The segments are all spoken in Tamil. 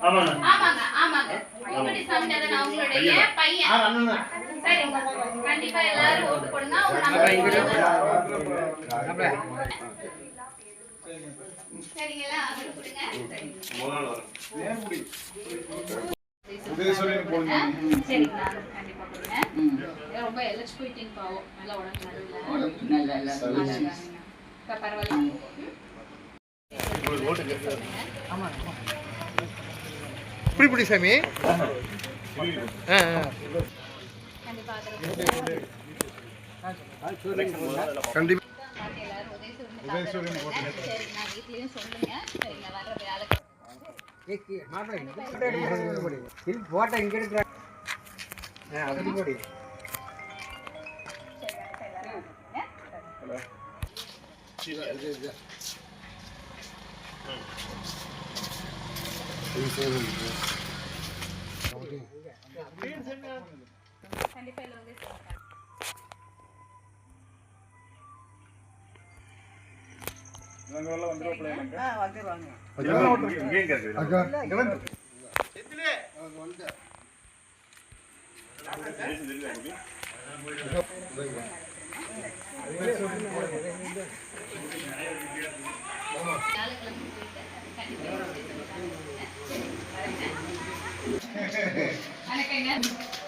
ஆமாங்க ஆமாங்க இப்படி சாமிநாதன் அவங்களுடைய பையன். சரி கண்டிப்பா எல்லாரும் ஓட்டு போடுங்க. சரிங்களா? அவரு கொடுங்க. சரிங்களா? கண்டிப்பா கொடுங்க. ரொம்ப எலச்சு போயிட்டீங்க பாவம். நல்லா உடம்பு நல்லா பரவாயில்ல. இப்படி சாமி கண்டிப்பா போட்டா இங்க எடுக்கிற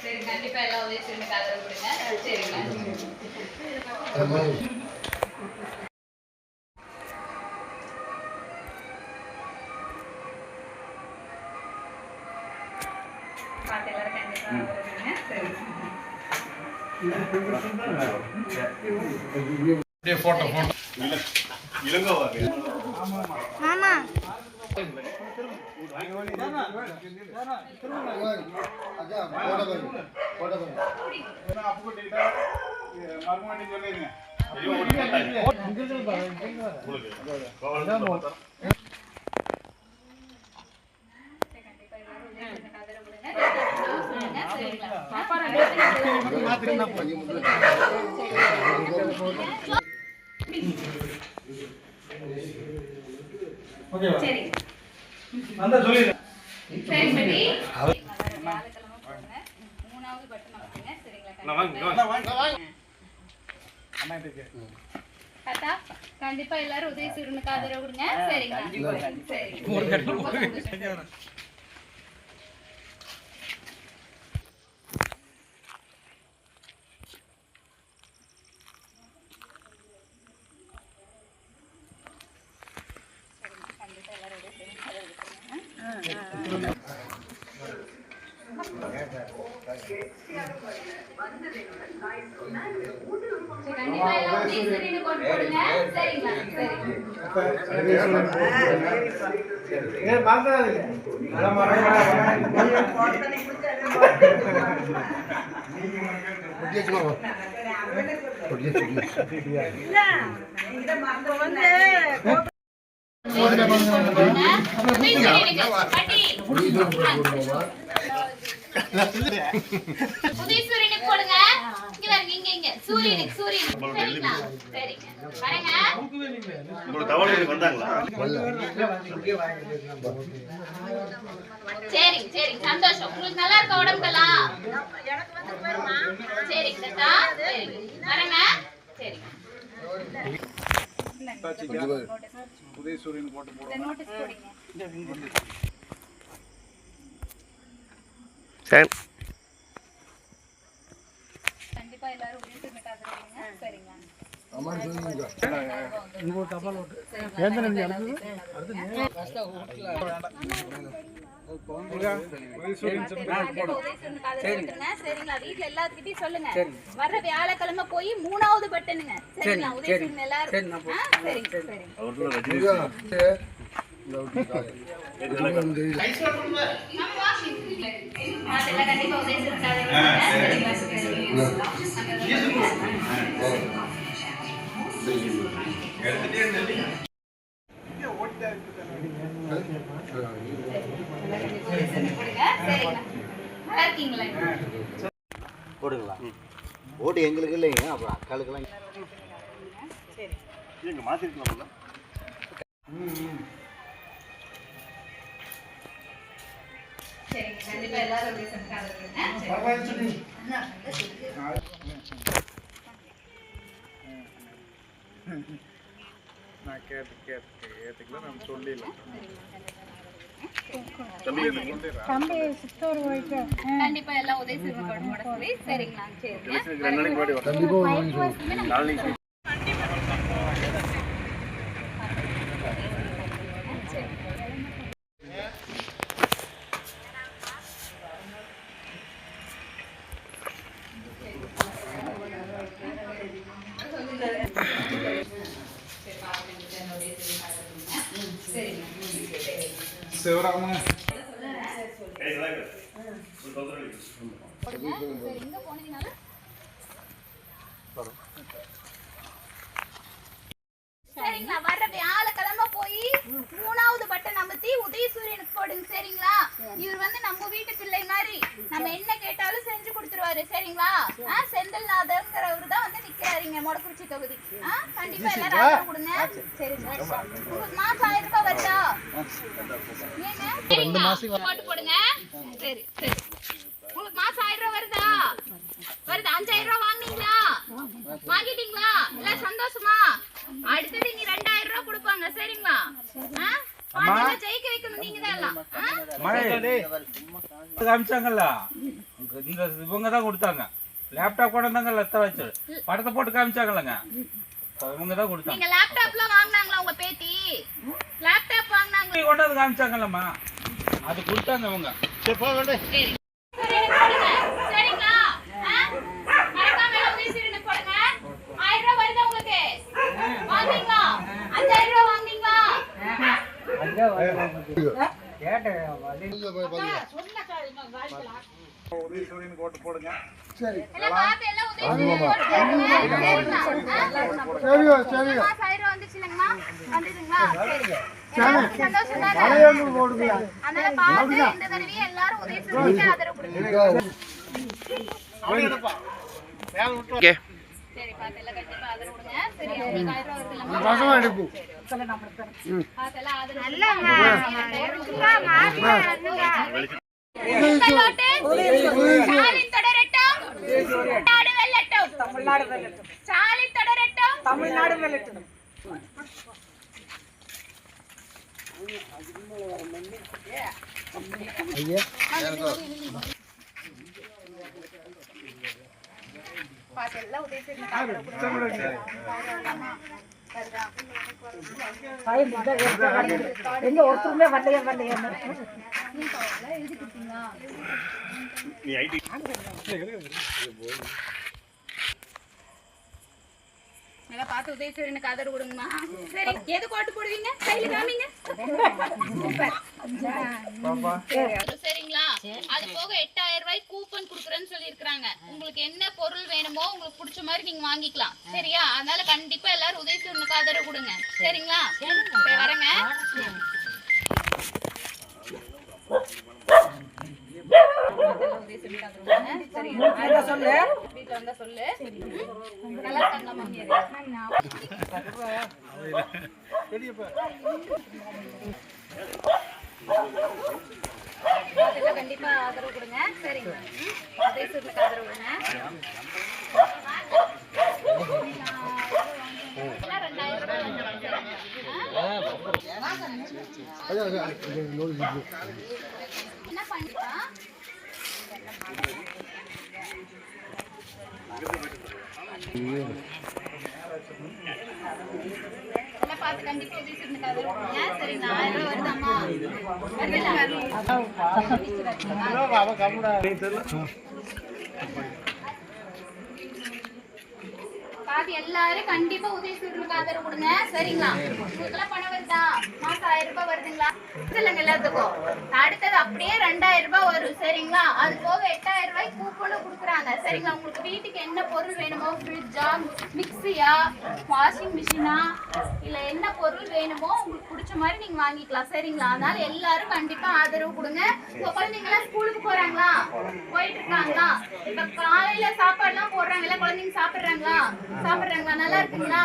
சரி கண்டிப்பா எல்லாம் உதவி செய்யுங்க. ஆதரவு கொடுங்க. சரிங்களா? பார்த்து எல்லாரும் கண்டிப்பா போட்டோ மாமா சரி அந்த சொல்லி சரி படி மூணாவது பட்டன் அமுக்குங்க. சரிங்களா? தாத்தா கண்டிப்பா எல்லாரும் உதவி செய்யறதுக்கு ஆதரவு கொடுங்க. சரிங்களா? சரி கண்டிப்பா எல்லாம் உதவி செய்யறதுக்கு கொண்டு போடுங்க. சரிங்களா? உதயசூரியனுக்கு போடுங்க. இங்க வரங்க இங்க சூரியனுக்கு சரிங்களா? சரிங்க வரங்க. உங்களுக்கு தவளை வந்தாங்களா? சரி சரி சந்தோஷம். உங்களுக்கு நல்லா இருக்க உடம்புலாம்? எனக்கு வந்து போறமா. சரிங்க தாத்தா. சரி வரங்க. சரி உதயசூரியன் போட்டு போடுங்க. நோட்டீஸ் போடுங்க. சரி கண்டிப்பா எல்லாரும் உதயசூரியனுக்கு ஆதரவு கொடுங்க. சரிங்களா? வீட்டுல எல்லாத்துக்கிட்டையும் சொல்லுங்க. வர்ற வியாழக்கிழமை போய் மூணாவது பட்டனுங்க. சரிங்களா? உதயசூரியன் எல்லாரும் சரிங்க சரி கண்டிப்பா போடுங்களா? ஓட்டு எங்களுக்கு இல்லைங்க, அப்புறம் அக்காளுக்கெல்லாம் மாற்றிருக்கலாம். கண்டிப்பா எல்லாரும் உதயசூரியனுக்கு ஆதரவு கொடுங்க. நான் கேட்டுக்கல நம்ம சொல்லிடல கண்டிப்பா எல்லாம் உதயசூரியனோட சொல்லி சரிங்களா? சரிங்க. சிவராம சரிங்களா? வர்ற வியாழக்கிழமை போய் 3வது பட்டன் அமுத்தி உதயசூரியனுக்கு போடுங்க. சரிங்களா? இவர் வந்து நம்ம வீட்டு பிள்ளை மாதிரி நம்ம என்ன கேட்டாலும் செஞ்சு கொடுத்துருவாரு. சரிங்களா? செந்தில்நாதர்ங்கிறவரு தான் வந்து நிக்கிறாருங்க மொடக்குறிச்சி தொகுதி. கண்டிப்பா எல்லாரும் ஆதரவு கொடுங்க. சரி, உங்களுக்கு மாசம் 1000 ரூபாய் வருதா? ஏங்க போட்டு போடுங்க. சரி சரி, உங்களுக்கு மாசம் 1000 ரூபாய் வருதா? வருது. 5000 ரூபாய் வாங்குனீங்களா? வாங்கிட்டீங்களா? இல்ல சந்தோஷமா? அடுத்தது நீ 2000 ரூபாய் கொடுப்பாங்க. சரிங்களா? ஜெயிக்க வைக்கணும் நீங்க தான் எல்லாம். காமிச்சாங்கல்ல, இந்த இவங்க தான் கொடுத்தாங்க. லேப்டாப் கூட தாங்க லத்த வச்சு படத்தை போட்டு காமிச்சாங்கல்லங்க, இவங்க தான் கொடுத்தாங்க. நீங்க லேப்டாப்லாம் வாங்குனாங்களா? உங்க பேத்தி லேப்டாப் வாங்குனாங்க கொண்டு வந்து காமிச்சாங்கல்லம்மா, அது கொடுத்தாங்க அவங்க. சரி சரிங்களா? மறக்காம எல்லாம் உதயசூரியனுக்கு போடுங்க. 1000 ரூபாய் வருதா உங்களுக்கு? வாங்குனீங்களா? 5000 ரூபாய் வாங்குனீங்களா? உதயசூரியனுக்கு ஓட்டு போடுங்க. எல்லாம் பார்த்து எல்லாம் உதயசூரியனுக்கு போட்டு சரிங்களா? மாசம் 1000 ரூபாய் வந்துச்சுங்களா? வந்துதுங்களா? சரி, சந்தோஷம் தானே? அதனால பார்த்து இந்த தடவை எல்லாரும் உதயசூரியனுக்கு ஆதரவு கொடுங்க. சரி, பார்த்து எல்லாம் கண்டிப்பா ஆதரவு கொடுங்க. சரி, உங்களுக்கு 1000 ரூபாய் வருதுங்களா? அதெல்லாம் ஆதரவு ஸ்டாலின் தொடரட்டும், தமிழ்நாடு வெல்லட்டும், ஸ்டாலின் தொடரட்டும், தமிழ்நாடு வெல்லட்டும். பாத்தெல்லாம் உதயசூரியனுக்கு ஆதரவு கொடுங்க. எங்க ஒருத்தருமே வரலையே எழுதி கொடுத்தீங்களா? நல்லா பார்த்து உதயசூரியனுக்கு ஆதரவு கொடுங்கம்மா. சரி, எது கோட்டு போடுவீங்க? கையில காமிங்க. சரிங்களா? அது போக 8000 ரூபாய் கூப்பன் குடுக்குறேன்னு சொல்லி இருக்காங்க. உங்களுக்கு என்ன பொருள் வேணுமோ உங்களுக்கு பிடிச்ச மாதிரி நீங்க வாங்கிக்கலாம். சரியா? அதனால கண்டிப்பா எல்லாரும் உதயசூரியனுக்கு ஆதரவு கொடுங்க. சரிங்களா? சரி, வரேங்க. சொல்லு, வீட்டுல வந்தா சொல்லு. நல்லா இருக்காங்களா மாமியார்? அதெல்லாம் கண்டிப்பா ஆதரவு கொடுங்க. சரிங்களா? உதயசூரியனுக்கு ஆதரவு கொடுங்க. எல்லாம் 2000 ரூபாய். என்ன பண்ணிட்டா? எல்லாம் பார்த்து கண்டிப்பா உதயசூரியனுக்கு ஆதரவு கொடுங்க. சரிங்களா? 1000 ரூபாய் வருதாம்மா? பாதி எல்லாரும் கண்டிப்பா உதயசூரியனுக்கு ஆதரவு கொடுங்க. சரிங்களா? உங்களுக்கெல்லாம் பணம் வருதா? மாசம் 1000 ரூபாய் வருதுங்களா? இல்லைங்க எல்லாத்துக்கும். அடுத்தது அப்படியே 2000 ரூபாய் வரும். சரிங்களா? அது போக 8000 ரூபாய் கூப்பனும் கொடுக்குறாங்க. சரிங்களா? உங்களுக்கு வீட்டுக்கு என்ன பொருள் வேணுமோ, ஃப்ரிட்ஜா, மிக்சியா, வாஷிங் மிஷினா, இல்ல என்ன பொருள் வேணுமோ உங்களுக்கு பிடிச்ச மாதிரி நீங்க வாங்கிக்கலாம். சரிங்களா? அதனால எல்லாரும் கண்டிப்பா ஆதரவு கொடுங்க. உங்க குழந்தைங்க எல்லாம் ஸ்கூலுக்கு போறாங்களா? போயிட்டு இருக்காங்களா? இப்ப காலையில சாப்பாடு எல்லாம் போடுறாங்கல்ல, குழந்தைங்க சாப்பிடுறாங்களா? நல்லா இருக்குங்களா?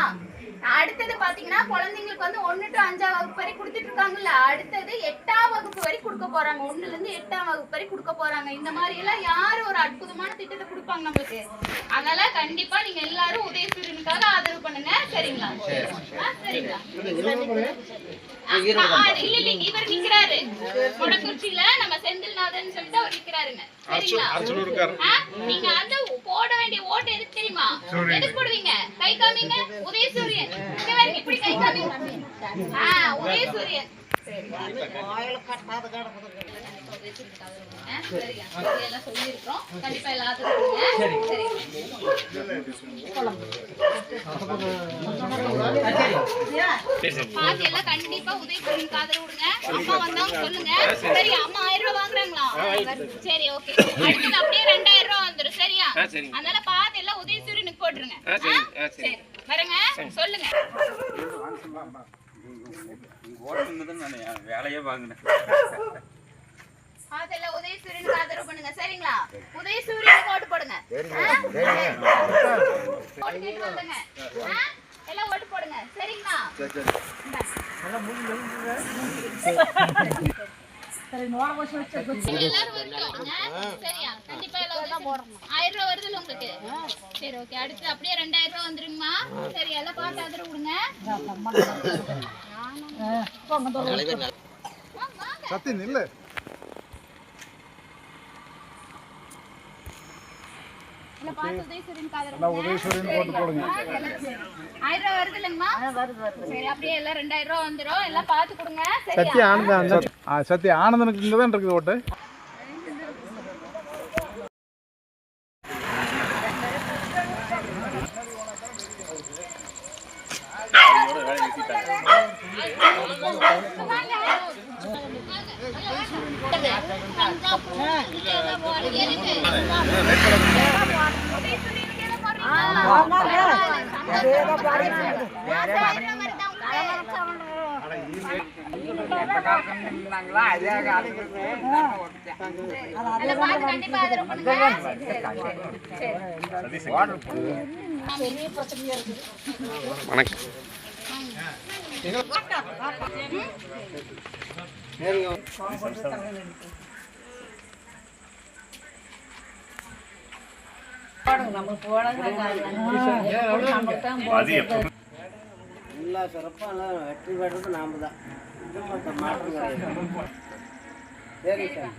அடுத்தது பாத்தீங்கன்னா குழந்தைங்களுக்கு வந்து 1 to 5ஆம் வகுப்பு வரை கொடுத்துட்டு இருக்காங்கல்ல, அடுத்தது 8ஆம் வகுப்பு வரை கொடுக்க போறாங்க. 1ல இருந்து 8ஆம் வகுப்பு வரை கொடுக்க போறாங்க. இந்த மாதிரி எல்லாம் யாரு ஒரு அற்புதமான திட்டத்தை கொடுப்பாங்க நம்மளுக்கு. அதனால கண்டிப்பா நீங்க எல்லாரும் உதயசூரியனுக்காக ஆதரவு பண்ணுங்க. சரிங்களா? சரிங்களா? இல்ல இவர் நிக்கிறாரு கொடக்குறிச்சியில, நம்ம செந்தில்நாதன் சொல்லிட்டு அவர் நிக்கிறாருங்க. சரிங்களா? நீங்க அந்த போட வேண்டிய ஓட்டு எதுக்கு தெரியுமா? எதுக்கு போடுவீங்க? கை காமிங்க. உதயசூரியன். இங்க பாருங்க, இப்படி கை காமிங்க. உதயசூரியன். எல்லாம் சொல்லியிருக்கிறோம். கண்டிப்பா எல்லாத்துக்கும் பாதி எல்லாம் கண்டிப்பா உதயசூரியனுக்கு ஆதரவு விடுங்க. அம்மா வந்தவங்க சொல்லுங்க. சரி, அம்மா 1000 ரூபாய் வாங்குறாங்களா? சரி, ஓகே. அடுத்தது அப்படியே 2000 ரூபாய் வந்துடும். சரியா? அதனால பாதி எல்லாம் உதயசூரியனுக்கு போட்டுருங்க. சரி, வரங்க. சொல்லுங்க. நான் வேலையே வாங்கினேன். அதெல்லாம் உதயசூரியனுக்கு ஆதரவு பண்ணுங்க. சரிங்களா? உதயசூரியனுக்கு ஓட்டு போடுங்க. ஓட்டு கேட்டு வந்தங்க. எல்லாம் ஓட்டு போடுங்க. சரிங்களா? எல்லாரும் வரட்டும். சரியா? கண்டிப்பா எல்லாம் 1000 ரூபாய் வருதுல்ல உங்களுக்கு? சரி, ஓகே. அடுத்து அப்படியே 2000 ரூபாய் வந்துருங்கம்மா. சரி, எல்லாம் பார்த்து ஆதரவு கொடுங்க. சத்தி நில்லு. உதயசூரியன் போட்டு போடுங்க. 1000 ரூபாய் வருது இல்லைங்கம்மா? சரி, அப்படியே எல்லாம் 2000 ரூபாய் வந்துரும். எல்லாம் பார்த்து கொடுங்க. சத்தி ஆனந்தன். சத்தி ஆனந்தனுக்கு இங்க தான் இருக்குது ஓட்டு. எல்லா சிறப்பாக வெற்றி பெற்றது நாம தான். மாற்றம். சரி சார்.